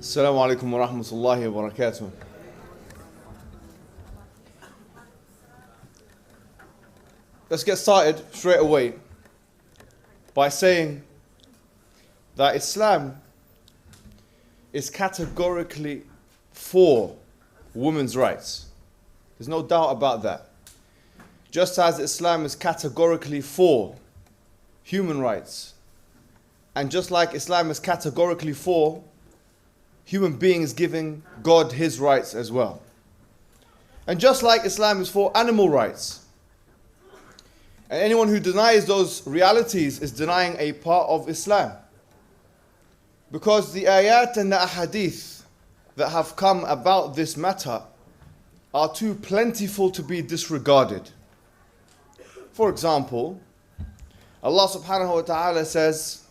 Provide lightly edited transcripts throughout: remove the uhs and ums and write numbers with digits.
Assalamu alaikum wa rahmatullahi wa barakatuh. Let's get started straight away by saying that Islam is categorically for women's rights. There's no doubt about that. Just as Islam is categorically for human rights, and just like Islam is categorically for human beings giving God his rights as well. And just like Islam is for animal rights. And anyone who denies those realities is denying a part of Islam. Because the ayat and the ahadith that have come about this matter are too plentiful to be disregarded. For example, Allah subhanahu wa ta'ala says,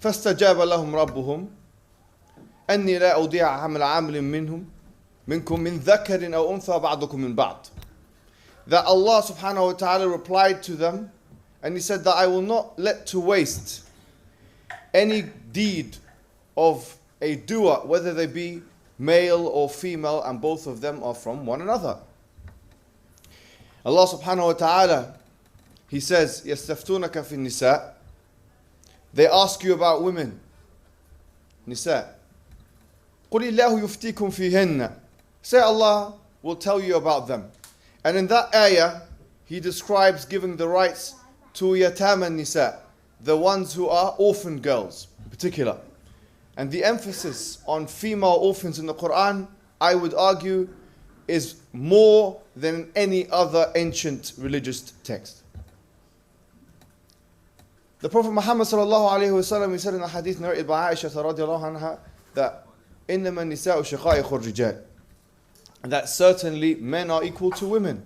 فَاسْتَجَابَ لَهُمْ رَبُّهُمْ أني لا أضيع عمل عامل منكم من ذكر أو أنثى بعضكم من بعض. That Allah subhanahu wa ta'ala replied to them and he said that I will not let to waste any deed of a doer, whether they be male or female, and both of them are from one another. Allah subhanahu wa ta'ala, he says, يَسْتَفْتُونَكَ فِي النِّسَاءِ. They ask you about women. Nisa. قُلِ اللَّهُ يُفْتِيكُمْ فِيهِنَّ. Say Allah will tell you about them. And in that ayah, he describes giving the rights to yatama nisa, the ones who are orphan girls in particular. And the emphasis on female orphans in the Quran, I would argue, is more than any other ancient religious text. The Prophet Muhammad sallallahu alayhi wa sallam, he said in a hadith narrated by Aisha radiallahu anha that إِنَّمَا النِّسَاءُ شَقَائِقُ الرِّجَالِ, that certainly men are equal to women.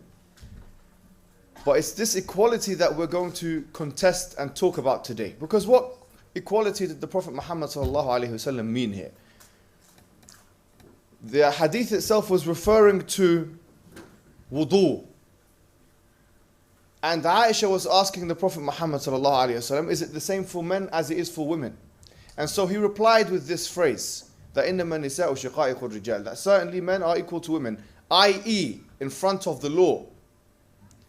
But it's this equality that we're going to contest and talk about today. Because what equality did the Prophet Muhammad sallallahu alayhi wa sallam mean here? The hadith itself was referring to wudu. And Aisha was asking the Prophet Muhammad sallallahu alayhi wa sallam, is it the same for men as it is for women? And so he replied with this phrase, that إِنَّمَا النِّسَاءُ شِقَائِقُ الرِّجَالِ, that certainly men are equal to women, i.e. in front of the law.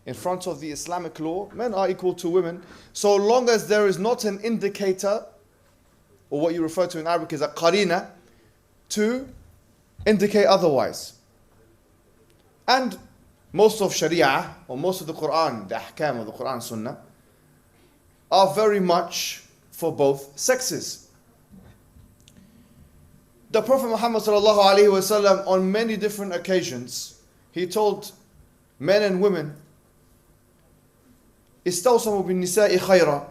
In front of the Islamic law, men are equal to women, so long as there is not an indicator, or what you refer to in Arabic as a qarina, to indicate otherwise. And most of Sharia, or most of the Quran, the ahkam of the Quran Sunnah, are very much for both sexes. The Prophet Muhammad sallallahu alaihi wasallam, on many different occasions, he told men and women, "Istawsamu bin nisa'i khayra,"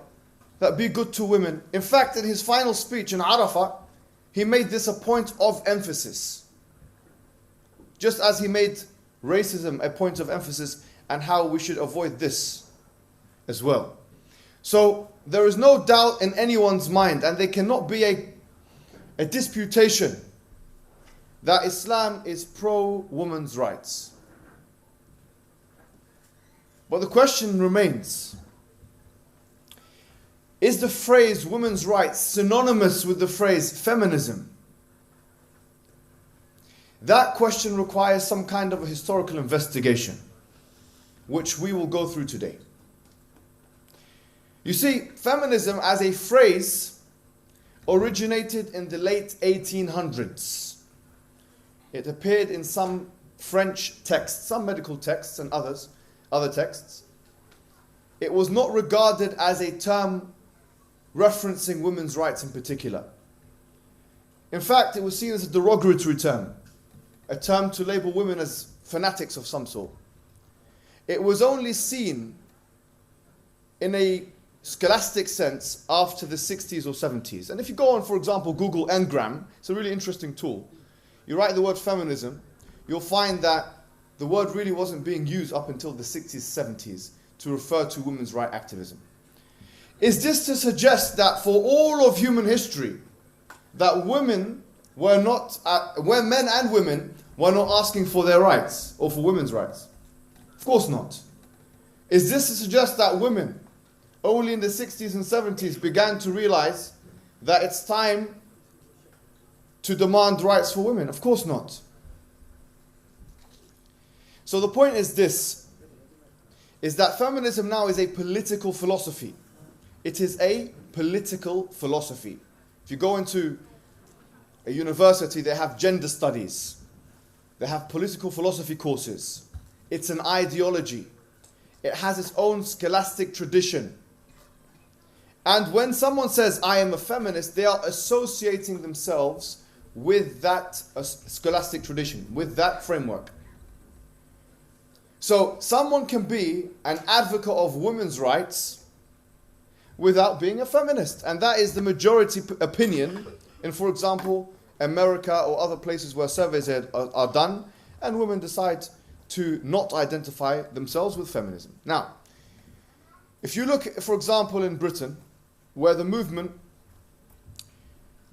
that be good to women. In fact, in his final speech in Arafah, he made this a point of emphasis. Just as he made racism a point of emphasis, and how we should avoid this as well. So there is no doubt in anyone's mind, and there cannot be a disputation, that Islam is pro-women's rights. But the question remains, is the phrase women's rights synonymous with the phrase feminism? That question requires some kind of a historical investigation, which we will go through today. You see, feminism as a phrase originated in the late 1800s. It appeared in some French texts, some medical texts and other texts. It was not regarded as a term referencing women's rights in particular. In fact, it was seen as a derogatory term, a term to label women as fanatics of some sort. It was only seen in a scholastic sense after the 60s or 70s. And if you go on, for example, Google Ngram, it's a really interesting tool. You write the word feminism, you'll find that the word really wasn't being used up until the 60s, 70s to refer to women's rights activism. Is this to suggest that for all of human history, that women were not, where men and women were not asking for their rights or for women's rights? Of course not. Is this to suggest that women only in the 60s and 70s began to realize that it's time to demand rights for women? Of course not. So the point is this, is that feminism now is a political philosophy. It is a political philosophy. If you go into a university, they have gender studies. They have political philosophy courses. It's an ideology. It has its own scholastic tradition. And when someone says, I am a feminist, they are associating themselves with that scholastic tradition, with that framework. So someone can be an advocate of women's rights without being a feminist. And that is the majority opinion in, for example, America or other places where surveys are done, and women decide to not identify themselves with feminism. Now, if you look, for example, in Britain, where the movement,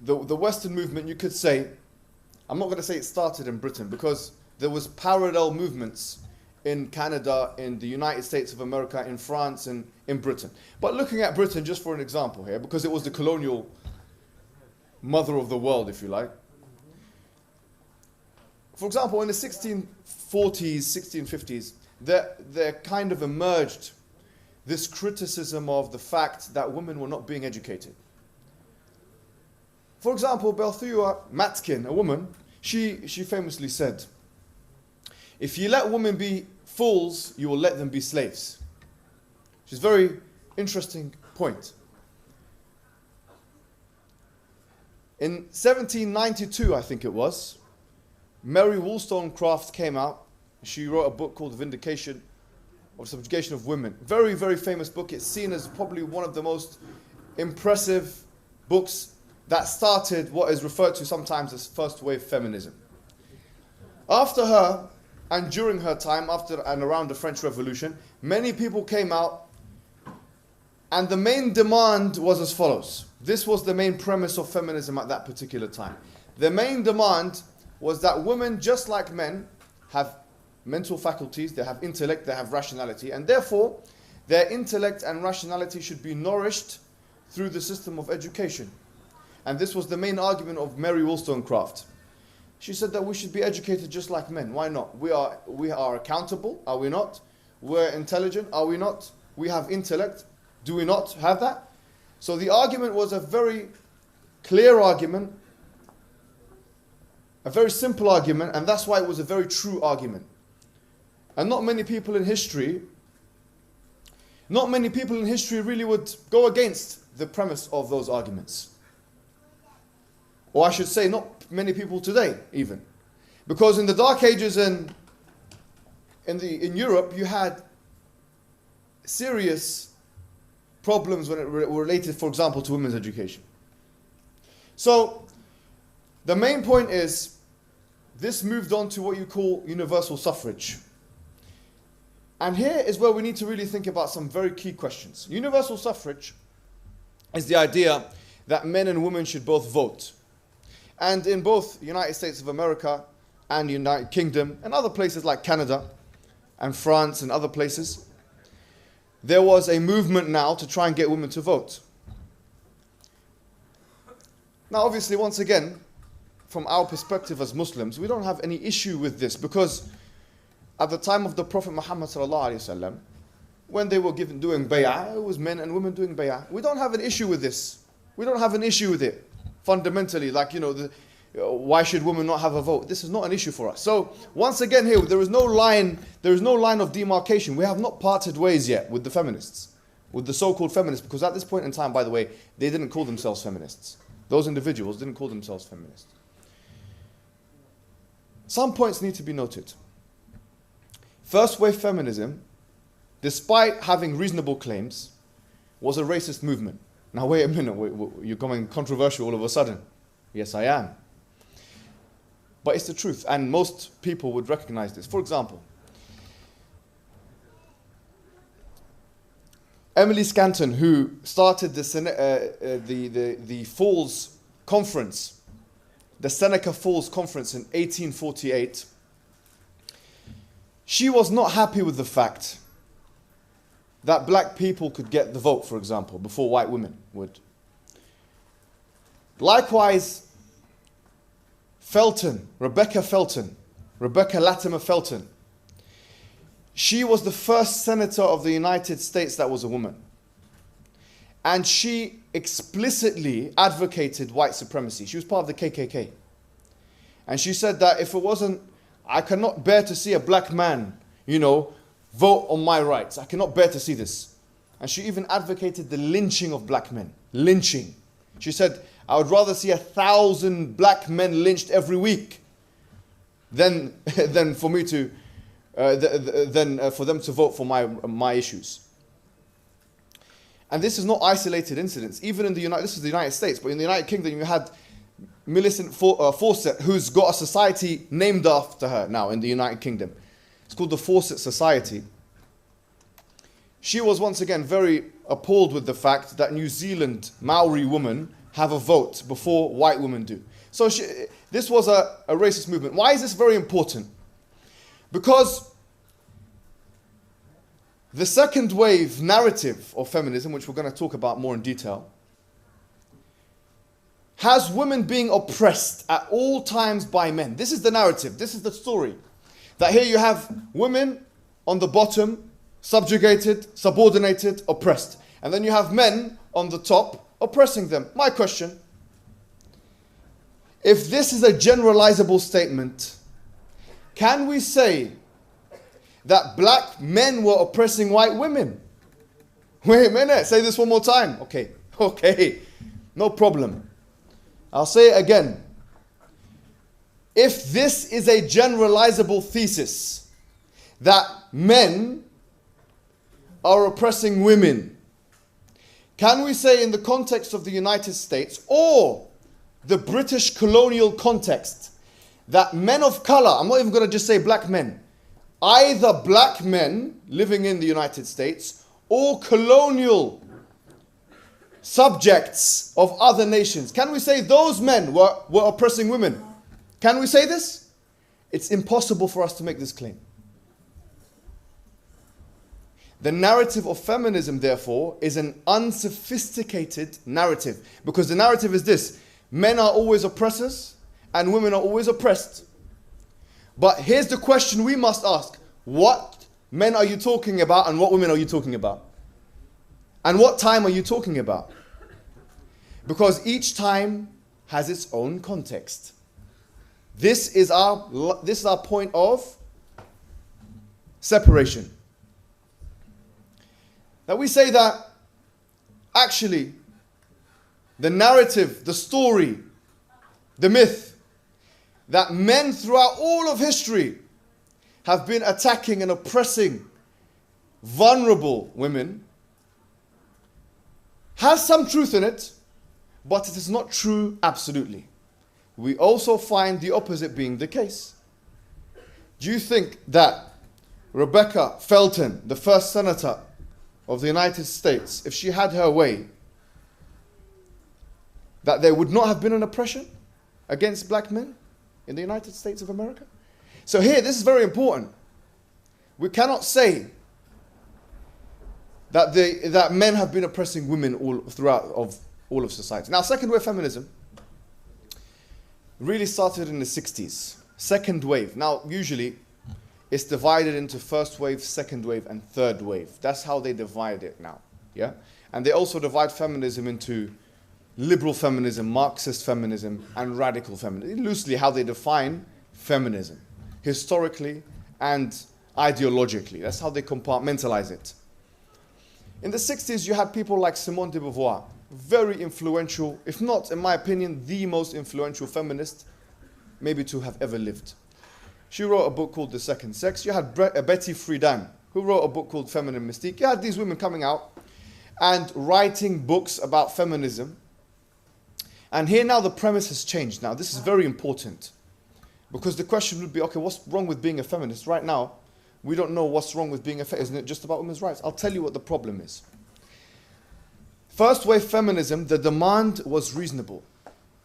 the Western movement, you could say, I'm not going to say it started in Britain, because there was parallel movements in Canada, in the United States of America, in France, and in Britain. But looking at Britain just for an example here, because it was the colonial mother of the world, if you like. For example, in the 1640s, 1650s, there kind of emerged this criticism of the fact that women were not being educated. For example, Belthua Matkin, a woman, she famously said, if you let women be fools, you will let them be slaves. Which is a very interesting point. In 1792, I think it was, Mary Wollstonecraft came out. She wrote a book called Vindication of Subjugation of Women. Very, very famous book. It's seen as probably one of the most impressive books that started what is referred to sometimes as first wave feminism. After her, and during her time, after and around the French Revolution, many people came out, and the main demand was as follows. This was the main premise of feminism at that particular time. The main demand was that women, just like men, have mental faculties, they have intellect, they have rationality, and therefore their intellect and rationality should be nourished through the system of education. And this was the main argument of Mary Wollstonecraft. She said that we should be educated just like men. Why not? We are accountable, are we not? We're intelligent, are we not? We have intellect, do we not have that? So the argument was a very clear argument, a very simple argument, and that's why it was a very true argument. And not many people in history really would go against the premise of those arguments. Or I should say, not many people today, even. Because in the Dark Ages in Europe, you had serious problems when it related, for example, to women's education. So, the main point is, this moved on to what you call universal suffrage. And here is where we need to really think about some very key questions. Universal suffrage is the idea that men and women should both vote. And in both the United States of America and the United Kingdom and other places like Canada and France and other places, there was a movement now to try and get women to vote. Now obviously, once again, from our perspective as Muslims, we don't have any issue with this, because at the time of the Prophet Muhammad ﷺ, when they were doing bay'ah, it was men and women doing bay'ah. We don't have an issue with this. We don't have an issue with it. Fundamentally, like, why should women not have a vote? This is not an issue for us. So once again here, there is no line of demarcation. We have not parted ways yet with the feminists, with the so-called feminists, because at this point in time, by the way, they didn't call themselves feminists. Those individuals didn't call themselves feminists. Some points need to be noted. First wave feminism, despite having reasonable claims, was a racist movement. Now wait a minute, you're going controversial all of a sudden. Yes, I am. But it's the truth, and most people would recognize this. For example, Emily Scanton, who started the Falls Conference, the Seneca Falls Conference in 1848, she was not happy with the fact that black people could get the vote, for example, before white women would. Likewise, Felton, Rebecca Latimer Felton, she was the first senator of the United States that was a woman. And she explicitly advocated white supremacy. She was part of the KKK. And she said that if it wasn't, I cannot bear to see a black man, vote on my rights. I cannot bear to see this. And she even advocated the lynching of black men. Lynching. She said, I would rather see 1,000 black men lynched every week than for me to for them to vote for my issues. And this is not isolated incidents. Even in this is the United States, but in the United Kingdom, you had Millicent Fawcett, who's got a society named after her now in the United Kingdom. It's called the Fawcett Society. She was once again very appalled with the fact that New Zealand Maori women have a vote before white women do. So this was a racist movement. Why is this very important? Because the second wave narrative of feminism, which we're going to talk about more in detail, has women being oppressed at all times by men. This is the narrative. This is the story. That here you have women on the bottom, subjugated, subordinated, oppressed. And then you have men on the top, oppressing them. My question, if this is a generalizable statement, can we say that black men were oppressing white women? Wait a minute, say this one more time. Okay, no problem. I'll say it again. If this is a generalizable thesis that men are oppressing women, can we say in the context of the United States or the British colonial context that men of color, I'm not even going to just say black men, either black men living in the United States or colonial subjects of other nations, can we say those men were oppressing women? Can we say this? It's impossible for us to make this claim. The narrative of feminism, therefore, is an unsophisticated narrative. Because the narrative is this: men are always oppressors and women are always oppressed. But here's the question we must ask. What men are you talking about and what women are you talking about? And what time are you talking about? Because each time has its own context. This is our point of separation. That we say that actually the narrative, the story, the myth that men throughout all of history have been attacking and oppressing vulnerable women has some truth in it, but it is not true absolutely. We also find the opposite being the case. Do you think that Rebecca Felton, the first senator of the United States, if she had her way, that there would not have been an oppression against black men in the United States of America? So here, this is very important. We cannot say that men have been oppressing women throughout all of society. Now, second wave feminism really started in the 60s. Second wave. Now, usually, it's divided into first wave, second wave, and third wave. That's how they divide it now. Yeah? And they also divide feminism into liberal feminism, Marxist feminism, and radical feminism. Loosely, how they define feminism, historically and ideologically. That's how they compartmentalize it. In the 60s, you had people like Simone de Beauvoir, very influential, if not, in my opinion, the most influential feminist maybe to have ever lived. She wrote a book called The Second Sex. You had Betty Friedan, who wrote a book called Feminine Mystique. You had these women coming out and writing books about feminism. And here now the premise has changed. Now, this is very important. Because the question would be, okay, what's wrong with being a feminist? Right now, we don't know what's wrong with being a feminist. Isn't it just about women's rights? I'll tell you what the problem is. First wave feminism, the demand was reasonable.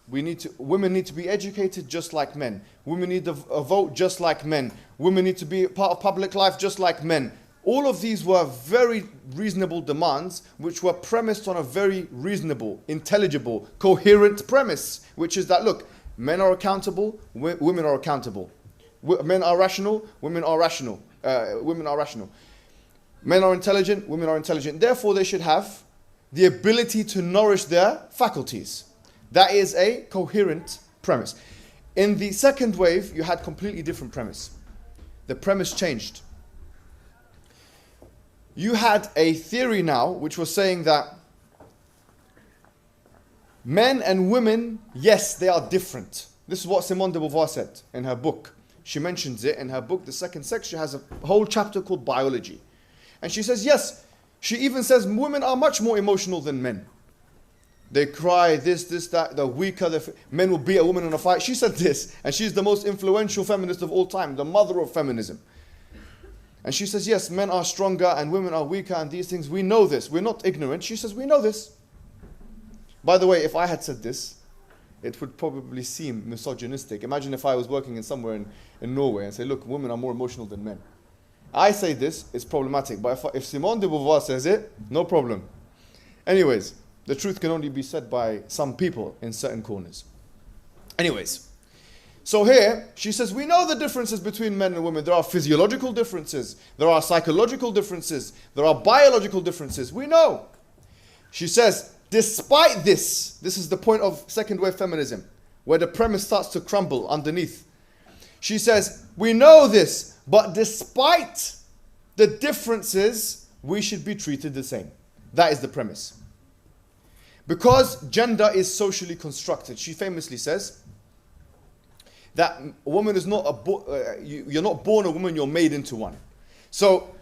Women need to be educated just like men. Women need to vote just like men. Women need to be part of public life just like men. All of these were very reasonable demands which were premised on a very reasonable, intelligible, coherent premise, which is that, look, Men are accountable, women are accountable. Men are rational, women are rational. Women are rational. Men are intelligent, women are intelligent. Therefore, they should have the ability to nourish their faculties. That is a coherent premise. In the second wave, you had completely different premise. The premise changed. You had a theory now which was saying that men and women, yes, they are different. This is what Simone de Beauvoir said in her book. She mentions it in her book, The Second Sex. She has a whole chapter called Biology. And she says, yes, she even says women are much more emotional than men. They cry, this, that, they're weaker, men will beat a woman in a fight. She said this, and she's the most influential feminist of all time, the mother of feminism. And she says, yes, men are stronger and women are weaker and these things. We know this. We're not ignorant. She says, we know this. By the way, if I had said this, it would probably seem misogynistic. Imagine if I was working in somewhere in Norway and say, look, women are more emotional than men. I say this, it's problematic. But if Simone de Beauvoir says it, no problem. Anyways, the truth can only be said by some people in certain corners. Anyways, so here, she says, we know the differences between men and women. There are physiological differences. There are psychological differences. There are biological differences. We know. She says, despite this is the point of second wave feminism, where the premise starts to crumble underneath. She says, we know this, but despite the differences, we should be treated the same. That is the premise. Because gender is socially constructed, she famously says that a woman is not you're not born a woman, you're made into one. So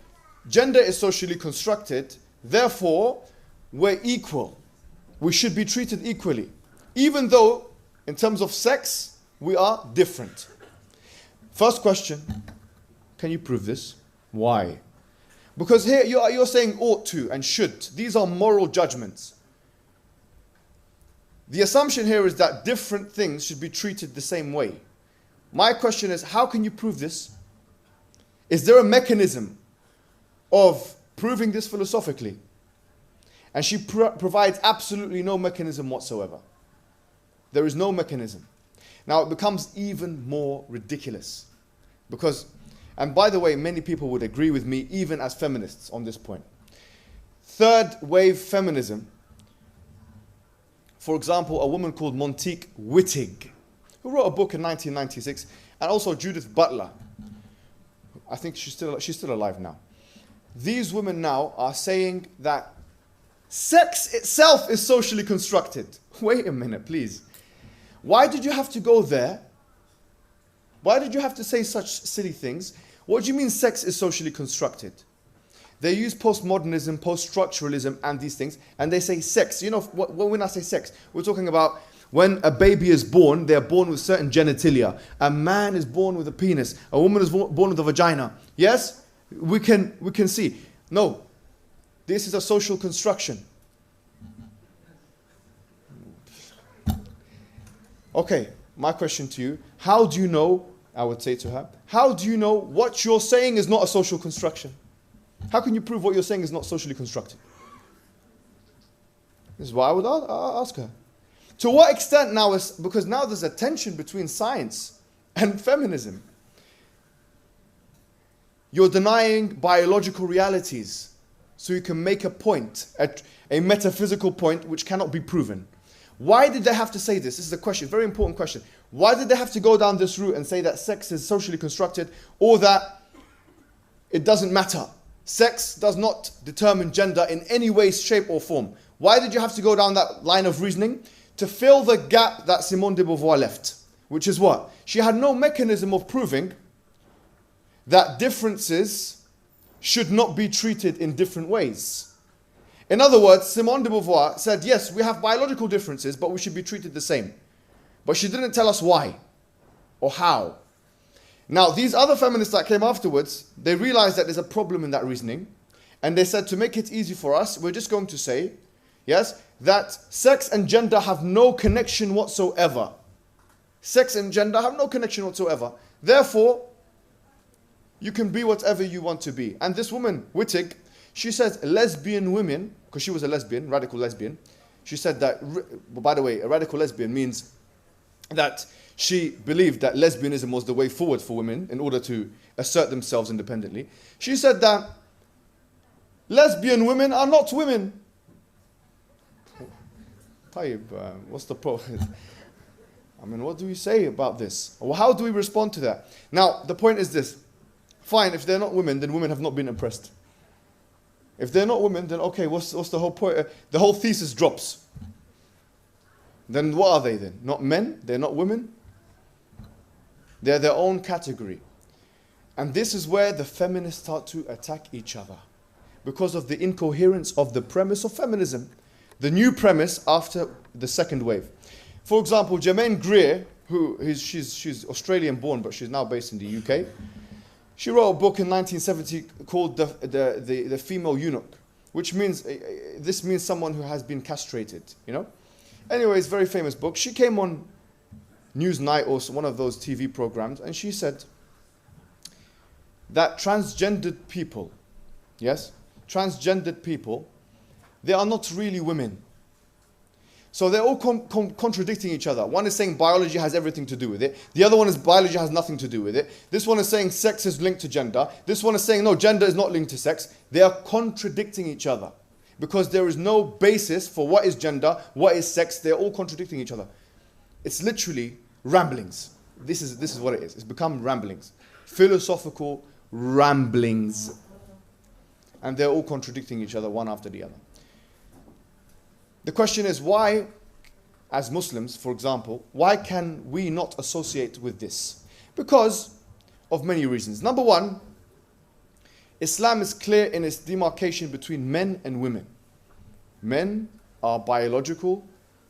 gender is socially constructed, therefore we're equal. We should be treated equally, even though in terms of sex we are different. First question, can you prove this? Why? Because here you're saying ought to and should. These are moral judgments. The assumption here is that different things should be treated the same way. My question is, how can you prove this? Is there a mechanism of proving this philosophically? And she provides absolutely no mechanism whatsoever. There is no mechanism. Now it becomes even more ridiculous. Because, and by the way, many people would agree with me, even as feminists, on this point. Third wave feminism, for example, a woman called Montique Wittig, who wrote a book in 1996, and also Judith Butler. I think she's still alive now. These women now are saying that sex itself is socially constructed. Wait a minute, please. Why did you have to go there? Why did you have to say such silly things? What do you mean sex is socially constructed? They use postmodernism, post-structuralism, and these things, and they say sex. You know, when I say sex, we're talking about when a baby is born, they're born with certain genitalia. A man is born with a penis. A woman is born with a vagina. Yes? We can see. No. This is a social construction. Okay, my question to you. How do you know, I would say to her, how do you know what you're saying is not a social construction? How can you prove what you're saying is not socially constructed? This is what I would ask her. To what extent now is, because now there's a tension between science and feminism. You're denying biological realities so you can make a point, a metaphysical point which cannot be proven. Why did they have to say this? This is a question, very important question. Why did they have to go down this route and say that sex is socially constructed, or that it doesn't matter? Sex does not determine gender in any way, shape or form. Why did you have to go down that line of reasoning? To fill the gap that Simone de Beauvoir left. Which is what? She had no mechanism of proving that differences should not be treated in different ways. In other words, Simone de Beauvoir said, yes, we have biological differences, but we should be treated the same. But she didn't tell us why or how. Now, these other feminists that came afterwards, they realized that there's a problem in that reasoning. And they said, to make it easy for us, we're just going to say, yes, that sex and gender have no connection whatsoever. Sex and gender have no connection whatsoever. Therefore, you can be whatever you want to be. And this woman, Wittig, she says lesbian women, because she was a lesbian, radical lesbian, she said that, by the way, a radical lesbian means that she believed that lesbianism was the way forward for women in order to assert themselves independently. She said that lesbian women are not women. Tayyib, what's the problem? I mean, what do we say about this? Or how do we respond to that? Now, the point is this. Fine, if they're not women, then women have not been oppressed. If they're not women, then okay, what's the whole point? The whole thesis drops. Then what are they then? Not men? They're not women? They're their own category. And this is where the feminists start to attack each other. Because of the incoherence of the premise of feminism. The new premise after the second wave. For example, Germaine Greer, she's Australian born, but she's now based in the UK. She wrote a book in 1970 called the Female Eunuch, which means, this means someone who has been castrated, you know? Anyways, very famous book. She came on Newsnight or one of those TV programs, and she said that transgendered people, yes, transgendered people, they are not really women. So they're all contradicting each other. One is saying biology has everything to do with it. The other one is biology has nothing to do with it. This one is saying sex is linked to gender. This one is saying no, gender is not linked to sex. They are contradicting each other because there is no basis for what is gender, what is sex. They're all contradicting each other. It's literally ramblings. This is what it is. It's become ramblings. Philosophical ramblings. And they're all contradicting each other one after the other. The question is why, as Muslims, for example, why can we not associate with this? Because of many reasons. Number one, Islam is clear in its demarcation between men and women. Men are biological,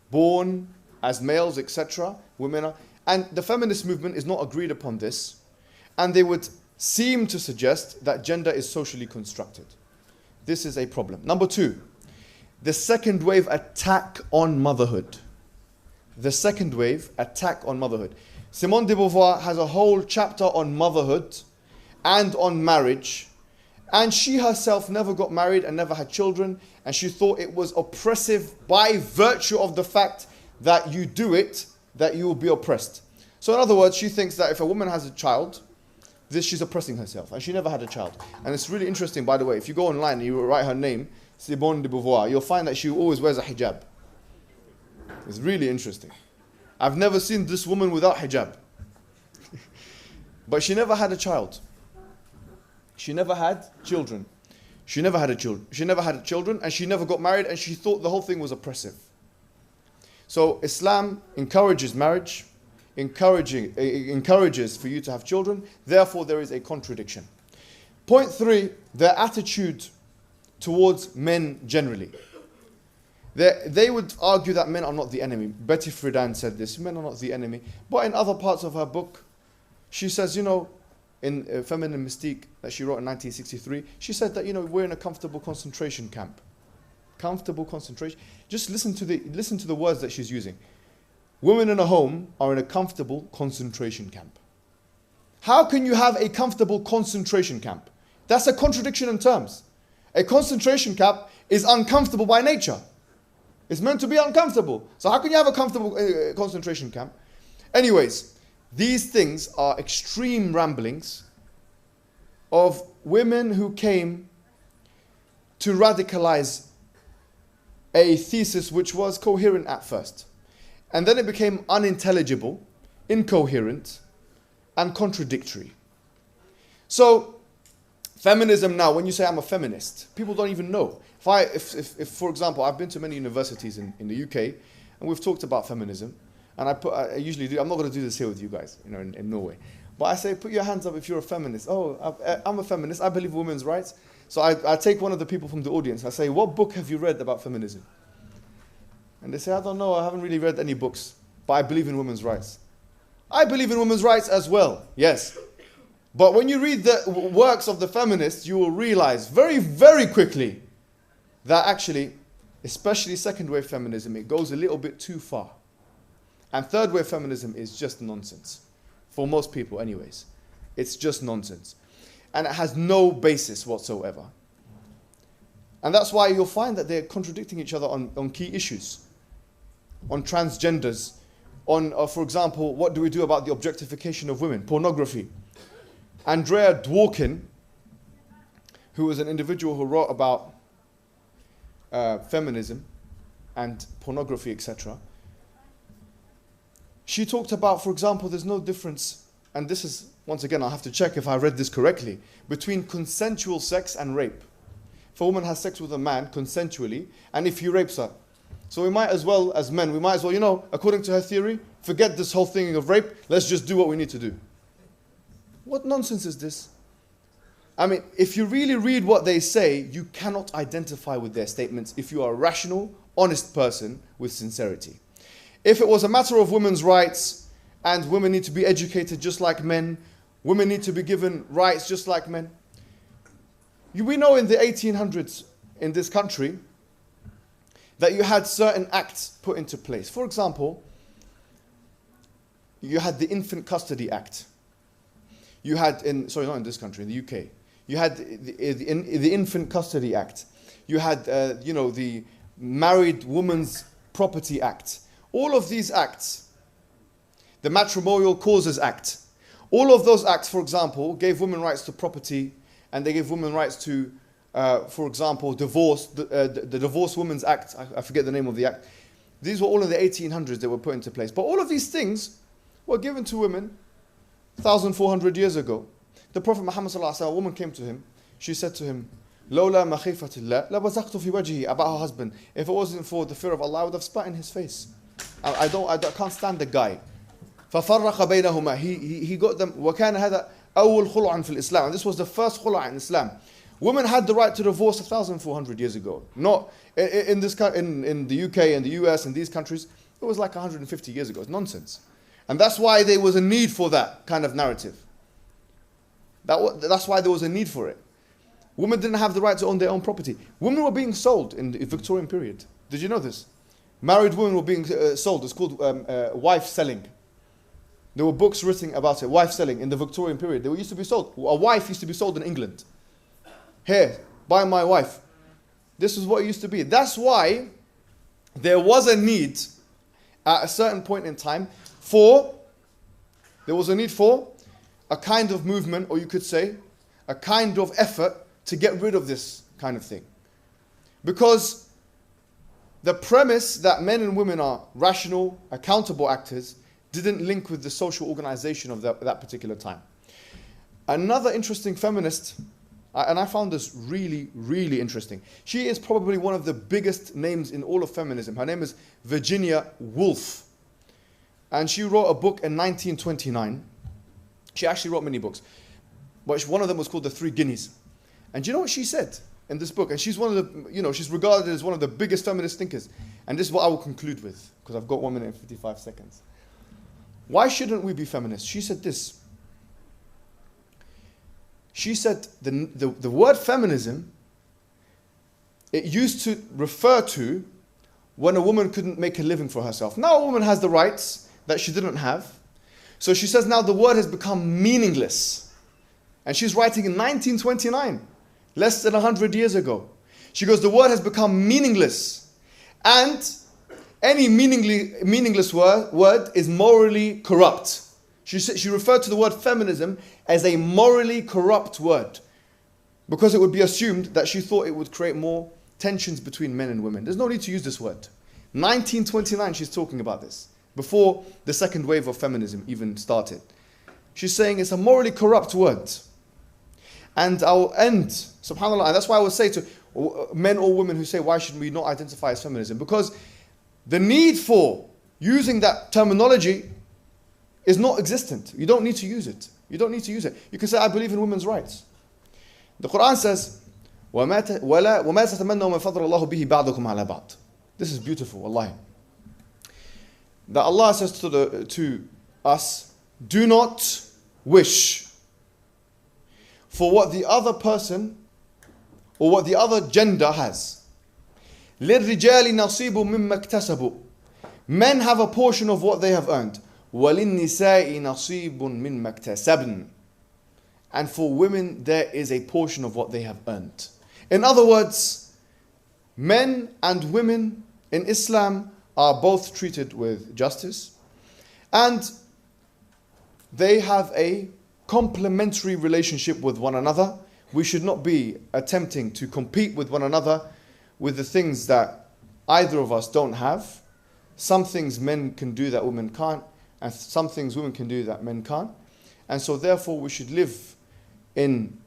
born as males, etc. Women are, and the feminist movement is not agreed upon this, and they would seem to suggest that gender is socially constructed. This is a problem. Number two, the second wave attack on motherhood. The second wave attack on motherhood. Simone de Beauvoir has a whole chapter on motherhood and on marriage. And she herself never got married and never had children. And she thought it was oppressive by virtue of the fact that you do it, that you will be oppressed. So in other words, she thinks that if a woman has a child, she's oppressing herself. And she never had a child. And it's really interesting, by the way, if you go online and you write her name, Simone de Beauvoir, you'll find that she always wears a hijab. It's really interesting. I've never seen this woman without hijab. But she never had a child. She never had children. She never had children, and she never got married, and she thought the whole thing was oppressive. So Islam encourages marriage, encourages for you to have children. Therefore, there is a contradiction. Point three, their attitude towards men generally. They would argue that men are not the enemy. Betty Friedan said this, men are not the enemy. But in other parts of her book, she says, you know, in Feminine Mystique that she wrote in 1963, she said that, you know, we're in a comfortable concentration camp. Comfortable concentration. Just listen to the words that she's using. Women in a home are in a comfortable concentration camp. How can you have a comfortable concentration camp? That's a contradiction in terms. A concentration camp is uncomfortable by nature. It's meant to be uncomfortable. So how can you have a comfortable concentration camp? Anyways, these things are extreme ramblings of women who came to radicalize a thesis which was coherent at first. And then it became unintelligible, incoherent, and contradictory. So, feminism now, when you say I'm a feminist, people don't even know. If for example, I've been to many universities in the UK, and we've talked about feminism, and I usually do, I'm not going to do this here with you guys, you know, in Norway. But I say, put your hands up if you're a feminist. Oh, I'm a feminist, I believe women's rights. So I take one of the people from the audience, I say, what book have you read about feminism? And they say, I don't know, I haven't really read any books, but I believe in women's rights. I believe in women's rights as well, yes. But when you read the works of the feminists, you will realize very, very quickly that actually, especially second wave feminism, it goes a little bit too far. And third wave feminism is just nonsense. For most people anyways. It's just nonsense. And it has no basis whatsoever. And that's why you'll find that they're contradicting each other on key issues. On transgenders, on, for example, what do we do about the objectification of women, pornography. Andrea Dworkin, who was an individual who wrote about feminism and pornography, etc. She talked about, for example, there's no difference, and this is, once again, I'll have to check if I read this correctly, between consensual sex and rape. If a woman has sex with a man consensually, and if he rapes her. So we might as well, as men, we might as well, according to her theory, forget this whole thing of rape, let's just do what we need to do. What nonsense is this? I mean, if you really read what they say, you cannot identify with their statements if you are a rational, honest person with sincerity. If it was a matter of women's rights, and women need to be educated just like men, women need to be given rights just like men. We know in the 1800s in this country that you had certain acts put into place. For example, you had the Infant Custody Act. You had, not in this country, in the UK. You had the Infant Custody Act. You had, the Married Women's Property Act. All of these acts, the Matrimonial Causes Act, all of those acts, for example, gave women rights to property, and they gave women rights to, for example, divorce, the Divorce Women's Act, I forget the name of the act. These were all in the 1800s that were put into place. But all of these things were given to women 1,400 years ago. The Prophet Muhammad sallallahu alaihi wasallam, a woman came to him, she said to him, "Lawla makhifatillah, la bazaqtu fi wajhi," about her husband. If it wasn't for the fear of Allah, I would have spat in his face. I can't stand the guy. فَفَرَّقَ بَيْنَهُمَا. He got them. وَكَانَ هَذَا أول خلع في الإسلام. And this was the first khul'a in Islam. Women had the right to divorce 1,400 years ago. Not in the UK and the US and these countries. It was like 150 years ago. It's nonsense. And that's why there was a need for that kind of narrative. That's why there was a need for it. Women didn't have the right to own their own property. Women were being sold in the Victorian period. Did you know this? Married women were being sold. It's called wife selling. There were books written about it, wife selling, in the Victorian period. They used to be sold. A wife used to be sold in England. Here, buy my wife. This is what it used to be. That's why there was a need at a certain point in time there was a need for a kind of movement, or you could say, a kind of effort to get rid of this kind of thing. Because the premise that men and women are rational, accountable actors didn't link with the social organization of that particular time. Another interesting feminist, and I found this really, really interesting. She is probably one of the biggest names in all of feminism. Her name is Virginia Woolf. And she wrote a book in 1929. She actually wrote many books. But one of them was called The Three Guineas. And do you know what she said in this book? And she's one of the, she's regarded as one of the biggest feminist thinkers. And this is what I will conclude with, because I've got 1 minute and 55 seconds. Why shouldn't we be feminists? She said this. She said the word feminism, it used to refer to when a woman couldn't make a living for herself. Now a woman has the rights that she didn't have. So she says now the word has become meaningless. And she's writing in 1929, less than 100 years ago. She goes, the word has become meaningless. And any meaningless word is morally corrupt. She referred to the word feminism as a morally corrupt word, because it would be assumed that she thought it would create more tensions between men and women. There's no need to use this word. 1929 she's talking about this, before the second wave of feminism even started. She's saying it's a morally corrupt word. And I'll end, subhanAllah, and that's why I would say to men or women who say, why should we not identify as feminism? Because the need for using that terminology is not existent. You don't need to use it. You don't need to use it. You can say, I believe in women's rights. The Quran says, وَمَا تَتَمَنَّوْا مَنْ فَضْلَ اللَّهُ بِهِ بَعْضُكُمْ عَلَى بَعْضٍ. This is beautiful, wallahi. That Allah says to us, do not wish for what the other person or what the other gender has. لِلرِّجَالِ نَصِيبٌ مِمَّا اكْتَسَبُوا. Men have a portion of what they have earned. وَلِلنِّسَاءِ نَصِيبٌ مِمَّا اكْتَسَبْنَ. And for women, there is a portion of what they have earned. In other words, men and women in Islam are both treated with justice. And they have a complementary relationship with one another. We should not be attempting to compete with one another with the things that either of us don't have. Some things men can do that women can't, and some things women can do that men can't. And so therefore we should live in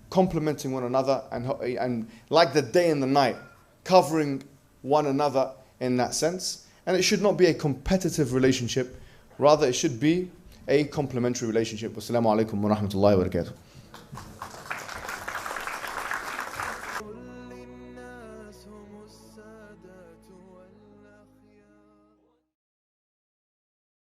complementing one another and like the day and the night, covering one another in that sense. And it should not be a competitive relationship, rather it should be a complementary relationship. Wassalamu alaikum wa rahmatullahi wa barakatuh.